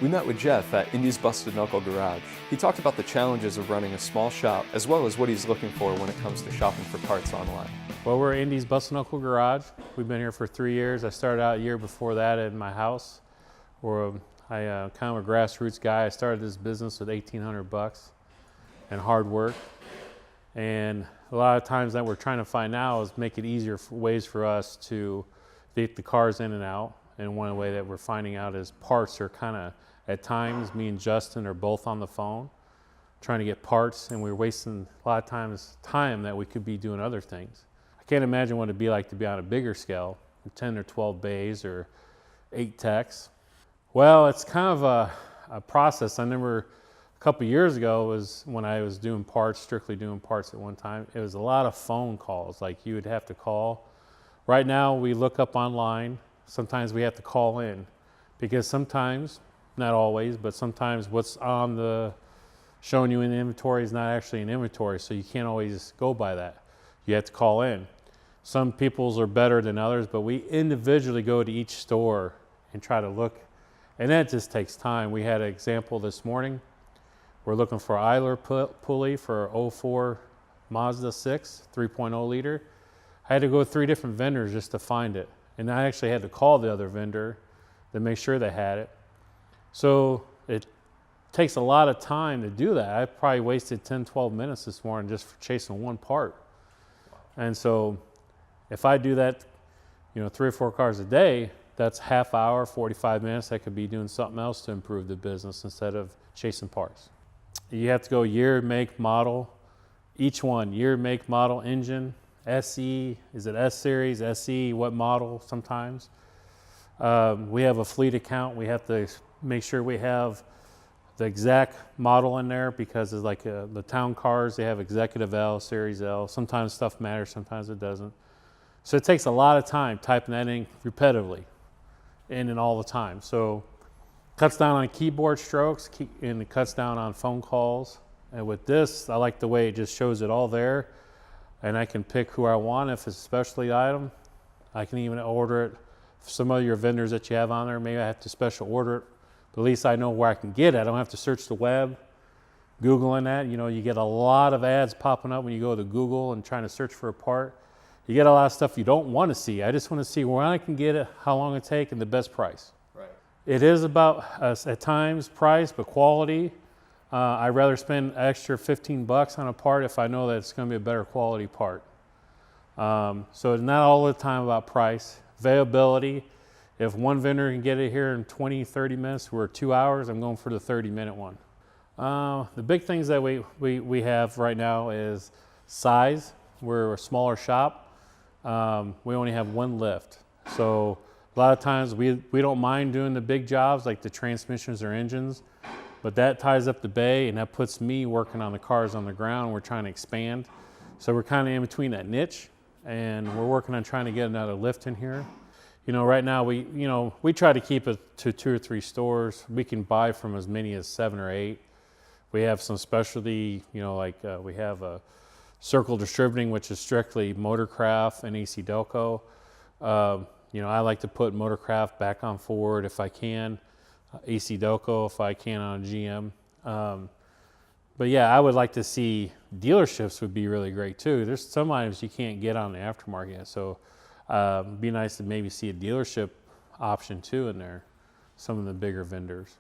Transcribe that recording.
We met with Jeff at Indy's Busted Knuckle Garage. He talked about the challenges of running a small shop, as well as what he's looking for when it comes to shopping for parts online. Well, we're Indy's Busted Knuckle Garage. We've been here for 3 years. I started out a year before that in my house, where I kind of a grassroots guy. I started this business with $1,800 and hard work. And a lot of times that we're trying to find now is make it easier ways for us to get the cars in and out. And one way that we're finding out is parts are kind of, at times, me and Justin are both on the phone trying to get parts, and we're wasting a lot of times time that we could be doing other things. I can't imagine what it'd be like to be on a bigger scale, 10 or 12 bays or 8 techs. Well, it's kind of a process. I remember a couple years ago was when I was doing parts, strictly doing parts at one time. It was a lot of phone calls, like you would have to call. Right now we look up online. Sometimes we have to call in because sometimes, not always, but sometimes what's on the showing you in the inventory is not actually in inventory, so you can't always go by that. You have to call in. Some people's are better than others, but we individually go to each store and try to look, and that just takes time. We had an example this morning. We're looking for idler pulley for '04 Mazda 6 3.0 liter. I had to go to 3 different vendors just to find it, and I actually had to call the other vendor to make sure they had it. So it takes a lot of time to do that. I probably wasted 10, 12 minutes this morning just for chasing one part. And so if I do that, 3 or 4 cars a day, that's half hour, 45 minutes. I could be doing something else to improve the business instead of chasing parts. You have to go year, make, model. Each one, year, make, model, engine, SE, is it S series, SE, what model sometimes. We have a fleet account. We have to make sure we have the exact model in there because it's like the town cars, they have executive L, series L. Sometimes stuff matters, sometimes it doesn't. So it takes a lot of time typing that in repetitively and all the time. So cuts down on keyboard strokes and it cuts down on phone calls. And with this, I like the way it just shows it all there, and I can pick who I want. If it's a specialty item, I can even order it. Some of your vendors that you have on there, maybe I have to special order it, but at least I know where I can get it. I don't have to search the web, Googling that. You get a lot of ads popping up when you go to Google and trying to search for a part. You get a lot of stuff you don't want to see. I just want to see where I can get it, how long it takes, and the best price. Right. It is about, at times, price, but quality. I'd rather spend an extra 15 bucks on a part if I know that it's going to be a better quality part. So it's not all the time about price. Availability. If one vendor can get it here in 20, 30 minutes, we're 2 hours, I'm going for the 30-minute one. The big things that we have right now is size. We're a smaller shop. We only have 1 lift. So a lot of times we don't mind doing the big jobs like the transmissions or engines, but that ties up the bay and that puts me working on the cars on the ground. We're trying to expand. So we're kind of in between that niche, and we're working on trying to get another lift in here. Right now we try to keep it to 2 or 3 stores. We can buy from as many as 7 or 8. We have some specialty, we have a Circle Distributing, which is strictly Motorcraft and AC Delco. I like to put Motorcraft back on Ford if I can, AC Delco if I can on GM. But yeah, I would like to see dealerships would be really great too. There's some items you can't get on the aftermarket, so it'd be nice to maybe see a dealership option too in there, some of the bigger vendors.